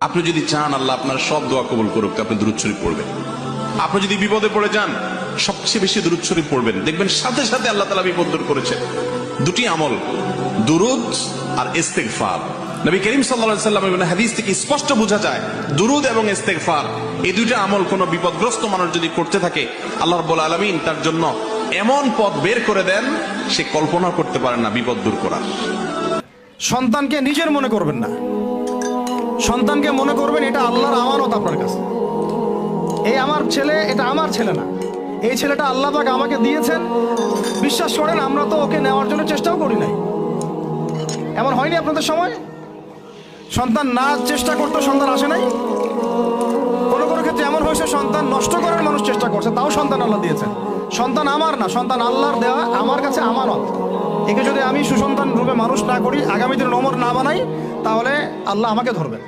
আপনি যদি চান আল্লাহ আপনার সব দোয়া কবুল করুক, আপনি দুরূদ শরীফ পড়বেন। আপনি যদি বিপদে পড়ে যান সবচেয়ে বেশি দুরূদ শরীফ পড়বেন, দেখবেন সাথে সাথে আল্লাহ তাআলা বিপদ দূর করেছেন। দুটি আমল, দুরূদ আর ইস্তেগফার। নবী করিম সাল্লাল্লাহু আলাইহি ওয়াসাল্লামের হাদিস থেকে স্পষ্ট বোঝা যায় দুরূদ এবং ইস্তেগফার এই দুইটা আমল কোন বিপদগ্রস্ত মানুষ যদি করতে থাকে, আল্লাহ রাব্বুল আলামিন তার জন্য এমন পথ বের করে দেন সে কল্পনা করতে পারে না বিপদ দূর করার। সন্তানকে নিজের মনে করবেন না, সন্তানকে মনে করবেন এটা আল্লাহর আমানত আপনার কাছে। এই আমার ছেলে, এটা আমার ছেলে না, এই ছেলেটা আল্লাহ পাক আমাকে দিয়েছেন। বিশ্বাস করেন আমরা তো ওকে নেওয়ার জন্য চেষ্টাও করি নাই। এমন হয়নি আপনাদের সময়? সন্তান না চেষ্টা করতো সন্তান আসে নাই? কোনো কোনো ক্ষেত্রে এমন হয়েছে সন্তান নষ্ট করার মানুষ চেষ্টা করছে, তাও সন্তান আল্লাহ দিয়েছেন। সন্তান আমার না, সন্তান আল্লাহর দেওয়া, আমার কাছে আমানত। একে যদি আমি সুসন্তান রূপে মানুষ না করি, আগামী দিনে নমর না বানাই, তাহলে আল্লাহ আমাকে ধরবেন।